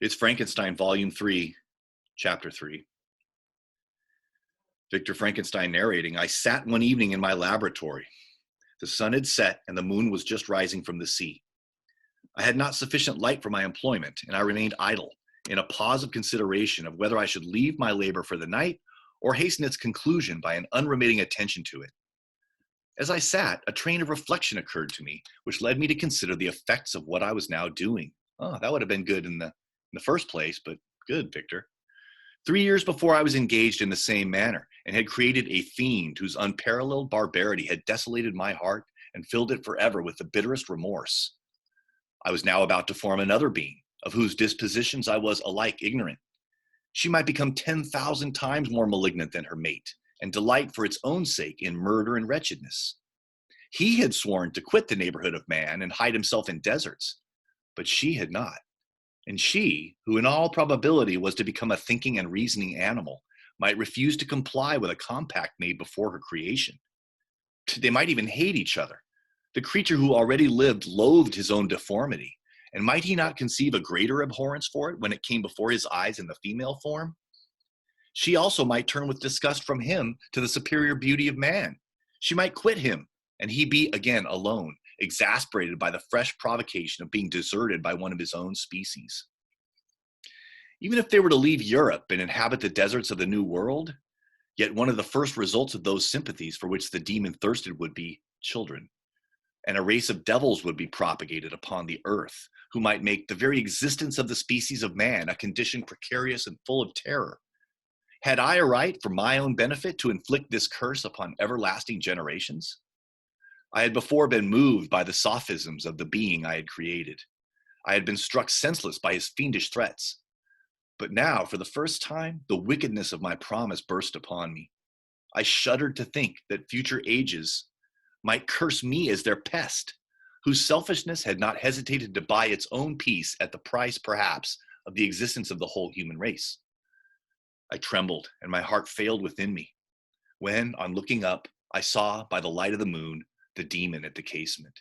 It's Frankenstein, Volume 3, Chapter 3. Victor Frankenstein narrating. I sat one evening in my laboratory. The sun had set and the moon was just rising from the sea. I had not sufficient light for my employment, and I remained idle, in a pause of consideration of whether I should leave my labor for the night or hasten its conclusion by an unremitting attention to it. As I sat, a train of reflection occurred to me, which led me to consider the effects of what I was now doing. Oh, that would have been good in the first place, but good, Victor. 3 years before, I was engaged in the same manner and had created a fiend whose unparalleled barbarity had desolated my heart and filled it forever with the bitterest remorse. I was now about to form another being, of whose dispositions I was alike ignorant. She might become 10,000 times more malignant than her mate, and delight for its own sake in murder and wretchedness. He had sworn to quit the neighborhood of man and hide himself in deserts, but she had not. And she, who in all probability was to become a thinking and reasoning animal, might refuse to comply with a compact made before her creation. They might even hate each other. The creature who already lived loathed his own deformity, and might he not conceive a greater abhorrence for it when it came before his eyes in the female form? She also might turn with disgust from him to the superior beauty of man. She might quit him, and he be again alone, exasperated by the fresh provocation of being deserted by one of his own species. Even if they were to leave Europe and inhabit the deserts of the New World, yet one of the first results of those sympathies for which the demon thirsted would be children, and a race of devils would be propagated upon the earth, who might make the very existence of the species of man a condition precarious and full of terror. Had I a right, for my own benefit, to inflict this curse upon everlasting generations? I had before been moved by the sophisms of the being I had created. I had been struck senseless by his fiendish threats. But now, for the first time, the wickedness of my promise burst upon me. I shuddered to think that future ages might curse me as their pest, whose selfishness had not hesitated to buy its own peace at the price, perhaps, of the existence of the whole human race. I trembled, and my heart failed within me, when, on looking up, I saw, by the light of the moon, the demon at the casement.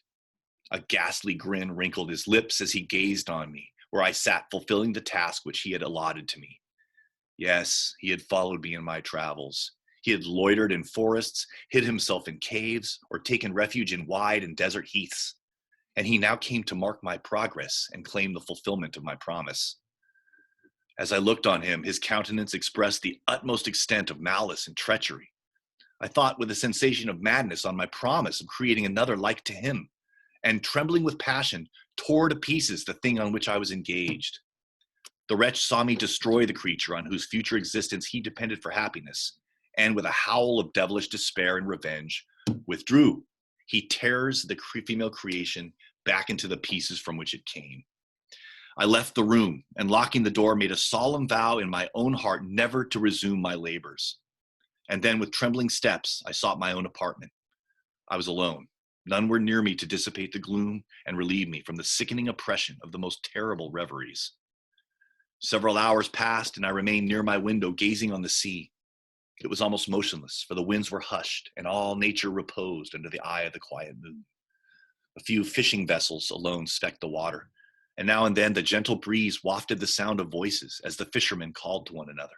A ghastly grin wrinkled his lips as he gazed on me, where I sat fulfilling the task which he had allotted to me. Yes, he had followed me in my travels. He had loitered in forests, hid himself in caves, or taken refuge in wide and desert heaths. And he now came to mark my progress and claim the fulfillment of my promise. As I looked on him, his countenance expressed the utmost extent of malice and treachery. I thought with a sensation of madness on my promise of creating another like to him, and trembling with passion, tore to pieces the thing on which I was engaged. The wretch saw me destroy the creature on whose future existence he depended for happiness, and with a howl of devilish despair and revenge, withdrew. He tears the female creation back into the pieces from which it came. I left the room, and locking the door, made a solemn vow in my own heart never to resume my labors. And then with trembling steps, I sought my own apartment. I was alone. None were near me to dissipate the gloom and relieve me from the sickening oppression of the most terrible reveries. Several hours passed, and I remained near my window, gazing on the sea. It was almost motionless, for the winds were hushed, and all nature reposed under the eye of the quiet moon. A few fishing vessels alone specked the water, and now and then the gentle breeze wafted the sound of voices as the fishermen called to one another.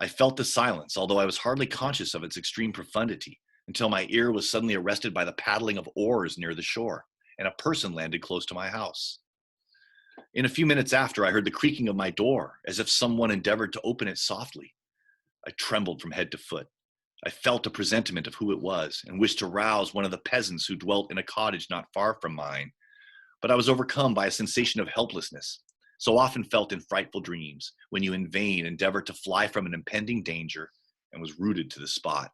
I felt the silence, although I was hardly conscious of its extreme profundity, until my ear was suddenly arrested by the paddling of oars near the shore, and a person landed close to my house. In a few minutes after, I heard the creaking of my door, as if someone endeavored to open it softly. I trembled from head to foot. I felt a presentiment of who it was, and wished to rouse one of the peasants who dwelt in a cottage not far from mine. But I was overcome by a sensation of helplessness, so often felt in frightful dreams, when you in vain endeavor to fly from an impending danger, and was rooted to the spot.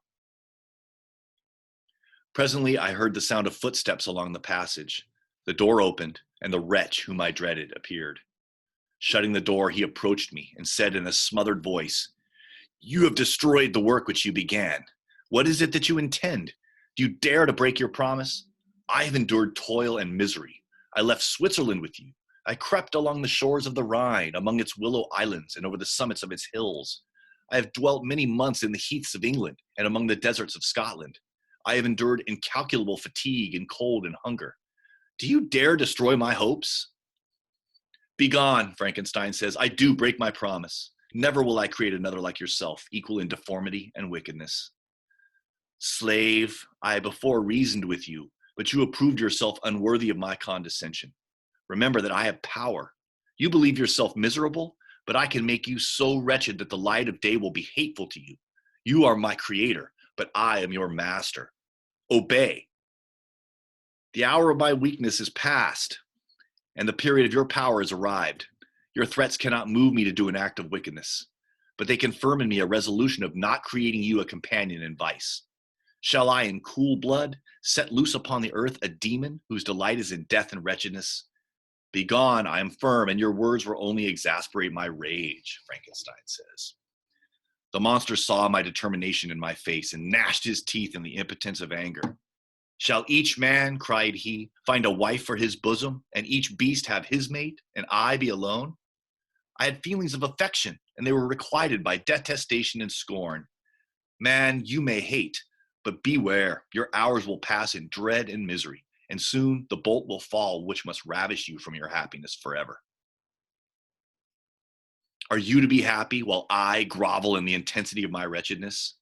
Presently, I heard the sound of footsteps along the passage. The door opened, and the wretch whom I dreaded appeared. Shutting the door, he approached me and said in a smothered voice, "You have destroyed the work which you began. What is it that you intend? Do you dare to break your promise? I have endured toil and misery. I left Switzerland with you. I crept along the shores of the Rhine, among its willow islands and over the summits of its hills. I have dwelt many months in the heaths of England and among the deserts of Scotland. I have endured incalculable fatigue and cold and hunger. Do you dare destroy my hopes?" Begone, Frankenstein says. I do break my promise. Never will I create another like yourself, equal in deformity and wickedness. Slave, I before reasoned with you, but you approved yourself unworthy of my condescension. Remember that I have power. You believe yourself miserable, but I can make you so wretched that the light of day will be hateful to you. You are my creator, but I am your master. Obey. The hour of my weakness is past, and the period of your power has arrived. Your threats cannot move me to do an act of wickedness, but they confirm in me a resolution of not creating you a companion in vice. Shall I, in cool blood, set loose upon the earth a demon whose delight is in death and wretchedness? Begone, I am firm, and your words will only exasperate my rage, Frankenstein says. The monster saw my determination in my face and gnashed his teeth in the impotence of anger. Shall each man, cried he, find a wife for his bosom, and each beast have his mate, and I be alone? I had feelings of affection, and they were requited by detestation and scorn. Man, you may hate, but beware, your hours will pass in dread and misery, and soon the bolt will fall which must ravish you from your happiness forever. Are you to be happy while I grovel in the intensity of my wretchedness?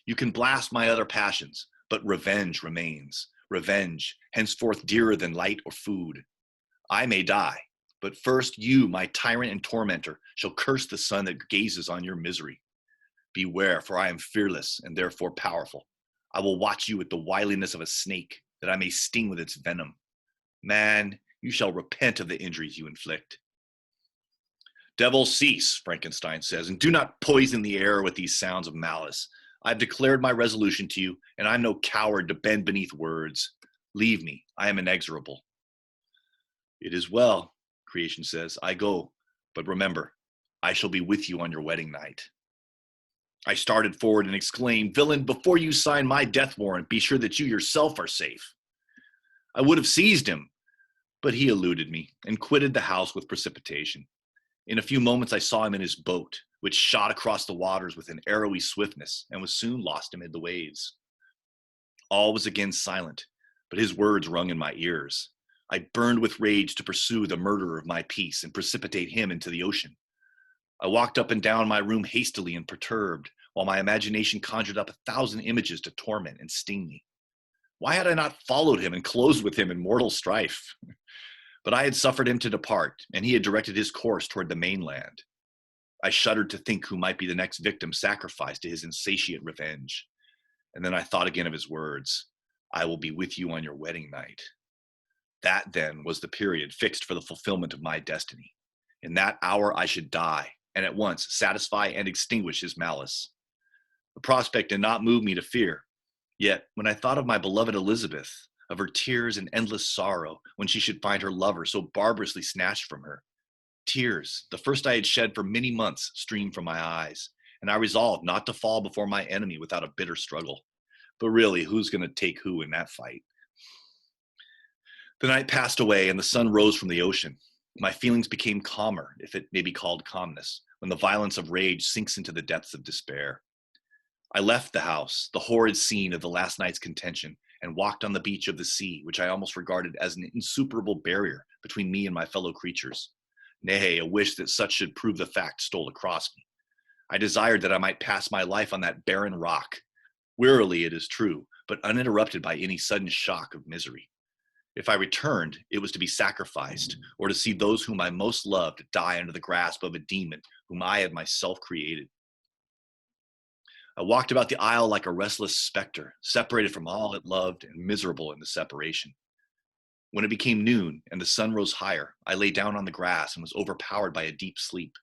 You can blast my other passions, but revenge remains. Revenge, henceforth dearer than light or food. I may die, but first you, my tyrant and tormentor, shall curse the sun that gazes on your misery. Beware, for I am fearless and therefore powerful. I will watch you with the wiliness of a snake, that I may sting with its venom. Man, you shall repent of the injuries you inflict. Devil, cease, Frankenstein says, and do not poison the air with these sounds of malice. I have declared my resolution to you, and I am no coward to bend beneath words. Leave me, I am inexorable. It is well, creation says, I go, but remember, I shall be with you on your wedding night. I started forward and exclaimed, Villain, before you sign my death warrant, be sure that you yourself are safe. I would have seized him, but he eluded me and quitted the house with precipitation. In a few moments, I saw him in his boat, which shot across the waters with an arrowy swiftness and was soon lost amid the waves. All was again silent, but his words rung in my ears. I burned with rage to pursue the murderer of my peace and precipitate him into the ocean. I walked up and down my room hastily and perturbed, while my imagination conjured up 1,000 images to torment and sting me. Why had I not followed him and closed with him in mortal strife? But I had suffered him to depart, and he had directed his course toward the mainland. I shuddered to think who might be the next victim sacrificed to his insatiate revenge. And then I thought again of his words, I will be with you on your wedding night. That then was the period fixed for the fulfillment of my destiny. In that hour I should die, and at once satisfy and extinguish his malice. The prospect did not move me to fear. Yet, when I thought of my beloved Elizabeth, of her tears and endless sorrow when she should find her lover so barbarously snatched from her, tears, the first I had shed for many months, streamed from my eyes, and I resolved not to fall before my enemy without a bitter struggle. But really, who's going to take who in that fight? The night passed away, and the sun rose from the ocean. My feelings became calmer, if it may be called calmness, when the violence of rage sinks into the depths of despair. I left the house, the horrid scene of the last night's contention, and walked on the beach of the sea, which I almost regarded as an insuperable barrier between me and my fellow creatures. Nay, a wish that such should prove the fact stole across me. I desired that I might pass my life on that barren rock, wearily it is true, but uninterrupted by any sudden shock of misery. If I returned, it was to be sacrificed, or to see those whom I most loved die under the grasp of a demon whom I had myself created. I walked about the isle like a restless specter, separated from all it loved and miserable in the separation. When it became noon and the sun rose higher, I lay down on the grass and was overpowered by a deep sleep.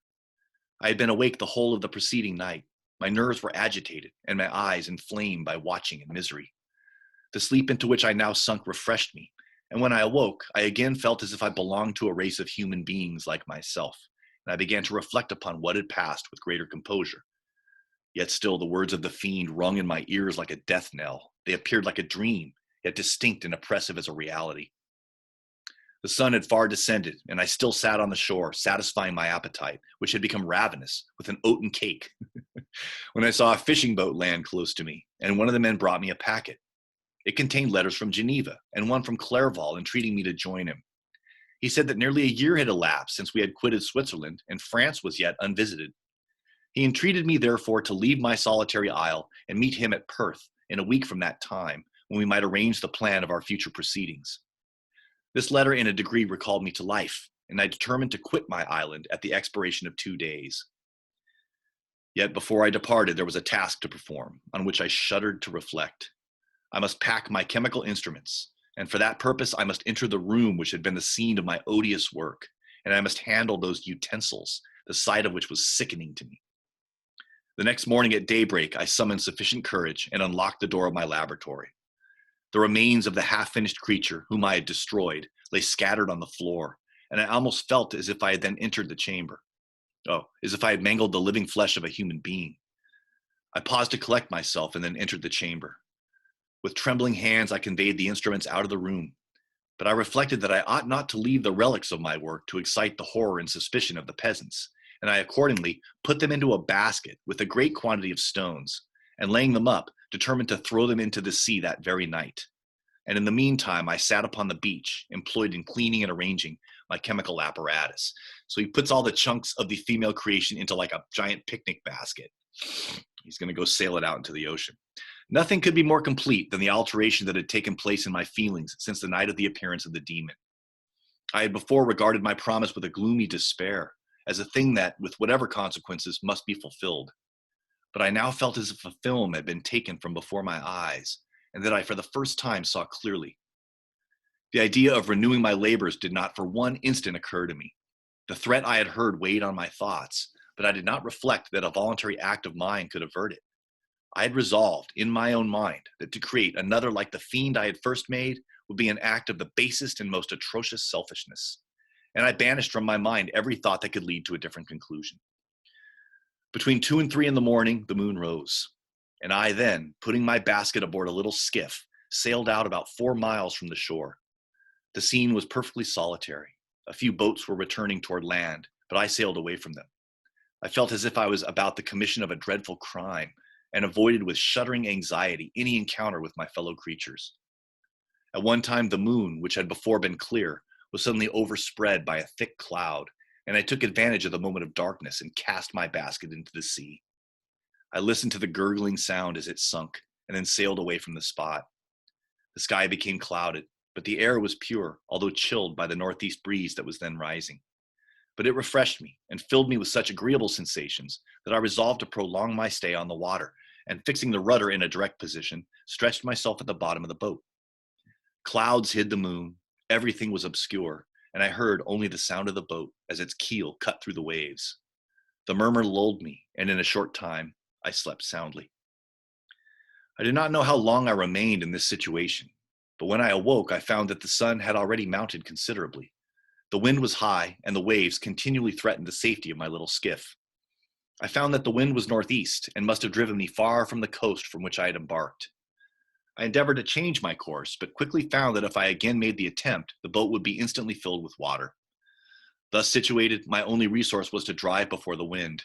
I had been awake the whole of the preceding night. My nerves were agitated and my eyes inflamed by watching and misery. The sleep into which I now sunk refreshed me, and when I awoke, I again felt as if I belonged to a race of human beings like myself, and I began to reflect upon what had passed with greater composure. Yet still the words of the fiend rung in my ears like a death knell. They appeared like a dream, yet distinct and oppressive as a reality. The sun had far descended, and I still sat on the shore, satisfying my appetite, which had become ravenous, with an oaten cake, when I saw a fishing boat land close to me, and one of the men brought me a packet. It contained letters from Geneva, and one from Clerval entreating me to join him. He said that nearly a year had elapsed since we had quitted Switzerland, and France was yet unvisited. He entreated me, therefore, to leave my solitary isle and meet him at Perth in a week from that time, when we might arrange the plan of our future proceedings. This letter in a degree recalled me to life, and I determined to quit my island at the expiration of 2 days. Yet before I departed, there was a task to perform, on which I shuddered to reflect. I must pack my chemical instruments, and for that purpose I must enter the room which had been the scene of my odious work, and I must handle those utensils, the sight of which was sickening to me. The next morning at daybreak, I summoned sufficient courage and unlocked the door of my laboratory. The remains of the half-finished creature whom I had destroyed lay scattered on the floor, and I almost felt as if I had then entered the chamber. Oh, as if I had mangled the living flesh of a human being. I paused to collect myself and then entered the chamber. With trembling hands, I conveyed the instruments out of the room, but I reflected that I ought not to leave the relics of my work to excite the horror and suspicion of the peasants, and I accordingly put them into a basket with a great quantity of stones, and laying them up, determined to throw them into the sea that very night. And in the meantime, I sat upon the beach, employed in cleaning and arranging my chemical apparatus. So he puts all the chunks of the female creation into like a giant picnic basket. He's going to go sail it out into the ocean. Nothing could be more complete than the alteration that had taken place in my feelings since the night of the appearance of the demon. I had before regarded my promise with a gloomy despair, as a thing that, with whatever consequences, must be fulfilled. But I now felt as if a film had been taken from before my eyes, and that I for the first time saw clearly. The idea of renewing my labors did not for one instant occur to me. The threat I had heard weighed on my thoughts, but I did not reflect that a voluntary act of mine could avert it. I had resolved, in my own mind, that to create another like the fiend I had first made would be an act of the basest and most atrocious selfishness, and I banished from my mind every thought that could lead to a different conclusion. Between 2 and 3 in the morning, the moon rose, and I then, putting my basket aboard a little skiff, sailed out about 4 miles from the shore. The scene was perfectly solitary. A few boats were returning toward land, but I sailed away from them. I felt as if I was about the commission of a dreadful crime, and avoided with shuddering anxiety any encounter with my fellow creatures. At one time, the moon, which had before been clear, was suddenly overspread by a thick cloud, and I took advantage of the moment of darkness and cast my basket into the sea. I listened to the gurgling sound as it sunk, and then sailed away from the spot. The sky became clouded, but the air was pure, although chilled by the northeast breeze that was then rising. But it refreshed me and filled me with such agreeable sensations that I resolved to prolong my stay on the water, and fixing the rudder in a direct position, stretched myself at the bottom of the boat. Clouds hid the moon, everything was obscure, and I heard only the sound of the boat as its keel cut through the waves. The murmur lulled me, and in a short time, I slept soundly. I do not know how long I remained in this situation, but when I awoke, I found that the sun had already mounted considerably. The wind was high, and the waves continually threatened the safety of my little skiff. I found that the wind was northeast, and must have driven me far from the coast from which I had embarked. I endeavored to change my course, but quickly found that if I again made the attempt, the boat would be instantly filled with water. Thus situated, my only resource was to drive before the wind.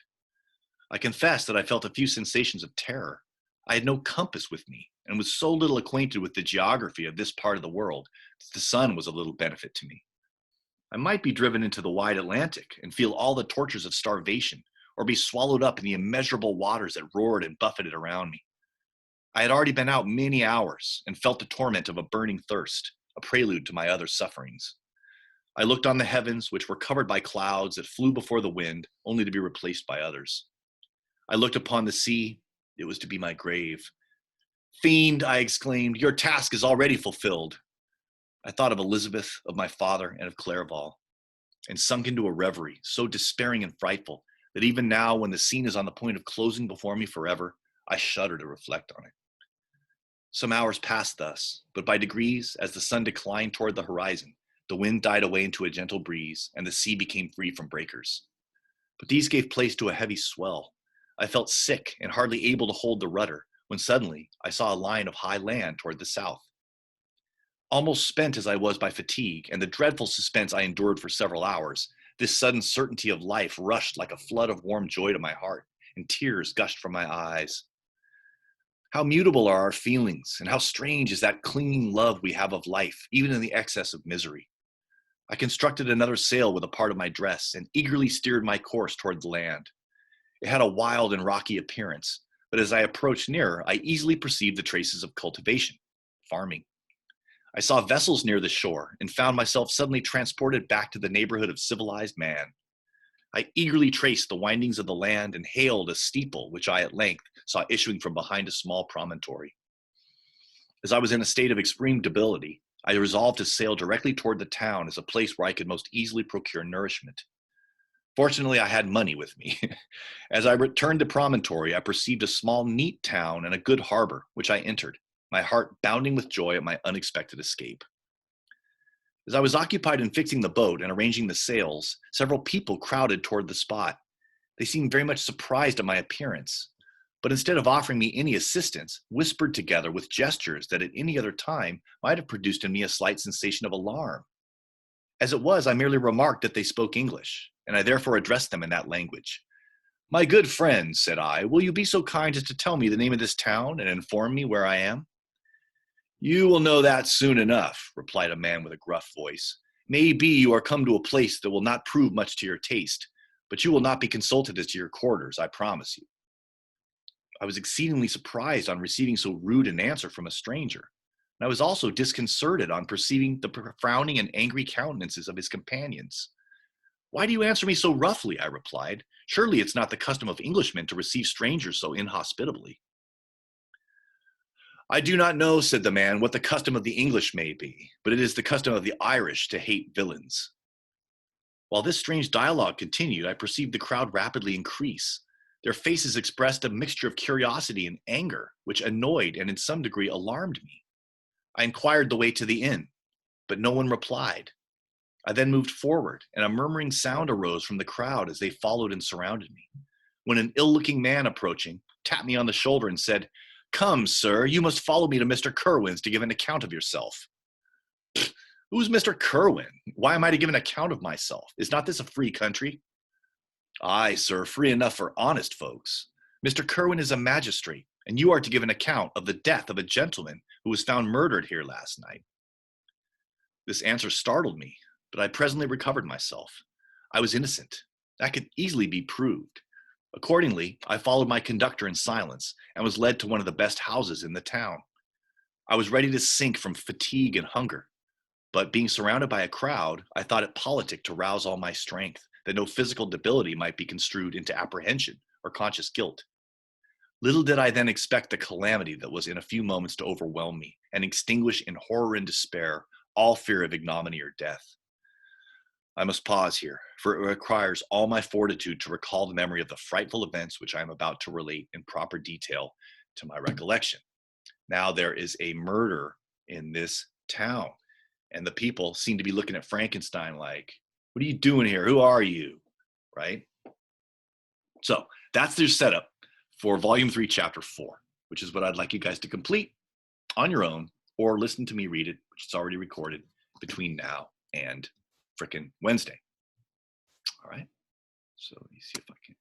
I confess that I felt a few sensations of terror. I had no compass with me, and was so little acquainted with the geography of this part of the world that the sun was of little benefit to me. I might be driven into the wide Atlantic and feel all the tortures of starvation, or be swallowed up in the immeasurable waters that roared and buffeted around me. I had already been out many hours and felt the torment of a burning thirst, a prelude to my other sufferings. I looked on the heavens, which were covered by clouds that flew before the wind, only to be replaced by others. I looked upon the sea. It was to be my grave. "Fiend," I exclaimed, "your task is already fulfilled." I thought of Elizabeth, of my father, and of Clerval, and sunk into a reverie so despairing and frightful that even now, when the scene is on the point of closing before me forever, I shudder to reflect on it. Some hours passed thus, but by degrees, as the sun declined toward the horizon, the wind died away into a gentle breeze, and the sea became free from breakers. But these gave place to a heavy swell. I felt sick and hardly able to hold the rudder, when suddenly I saw a line of high land toward the south. Almost spent as I was by fatigue and the dreadful suspense I endured for several hours, this sudden certainty of life rushed like a flood of warm joy to my heart, and tears gushed from my eyes. How mutable are our feelings, and how strange is that clinging love we have of life, even in the excess of misery. I constructed another sail with a part of my dress and eagerly steered my course toward the land. It had a wild and rocky appearance, but as I approached nearer, I easily perceived the traces of cultivation, farming. I saw vessels near the shore and found myself suddenly transported back to the neighborhood of civilized man. I eagerly traced the windings of the land and hailed a steeple, which I at length saw issuing from behind a small promontory. As I was in a state of extreme debility, I resolved to sail directly toward the town as a place where I could most easily procure nourishment. Fortunately, I had money with me. As I returned to promontory, I perceived a small, neat town and a good harbor, which I entered, my heart bounding with joy at my unexpected escape. As I was occupied in fixing the boat and arranging the sails, several people crowded toward the spot. They seemed very much surprised at my appearance, but instead of offering me any assistance, whispered together with gestures that at any other time might have produced in me a slight sensation of alarm. As it was, I merely remarked that they spoke English, and I therefore addressed them in that language. "My good friends," said I, "will you be so kind as to tell me the name of this town and inform me where I am?" "You will know that soon enough," replied a man with a gruff voice. "May be you are come to a place that will not prove much to your taste, but you will not be consulted as to your quarters, I promise you." I was exceedingly surprised on receiving so rude an answer from a stranger, and I was also disconcerted on perceiving the frowning and angry countenances of his companions. "Why do you answer me so roughly?" I replied. "Surely it's not the custom of Englishmen to receive strangers so inhospitably." "I do not know," said the man, "what the custom of the English may be, but it is the custom of the Irish to hate villains." While this strange dialogue continued, I perceived the crowd rapidly increase. Their faces expressed a mixture of curiosity and anger, which annoyed and in some degree alarmed me. I inquired the way to the inn, but no one replied. I then moved forward, and a murmuring sound arose from the crowd as they followed and surrounded me, when an ill-looking man approaching tapped me on the shoulder and said, "Come, sir, you must follow me to Mr. Kerwin's to give an account of yourself." "Who's Mr. Kerwin? Why am I to give an account of myself? Is not this a free country?" "Aye, sir, free enough for honest folks. Mr. Kerwin is a magistrate, and you are to give an account of the death of a gentleman who was found murdered here last night." This answer startled me, but I presently recovered myself. I was innocent. That could easily be proved. Accordingly, I followed my conductor in silence and was led to one of the best houses in the town. I was ready to sink from fatigue and hunger, but being surrounded by a crowd, I thought it politic to rouse all my strength, that no physical debility might be construed into apprehension or conscious guilt. Little did I then expect the calamity that was in a few moments to overwhelm me and extinguish in horror and despair all fear of ignominy or death. I must pause here, for it requires all my fortitude to recall the memory of the frightful events which I am about to relate in proper detail to my recollection. Now there is a murder in this town, and the people seem to be looking at Frankenstein like, "What are you doing here? Who are you?" Right? So that's their setup for Volume 3, Chapter 4, which is what I'd like you guys to complete on your own or listen to me read it, which is already recorded between now and frickin' Wednesday. All right. So let me see if I can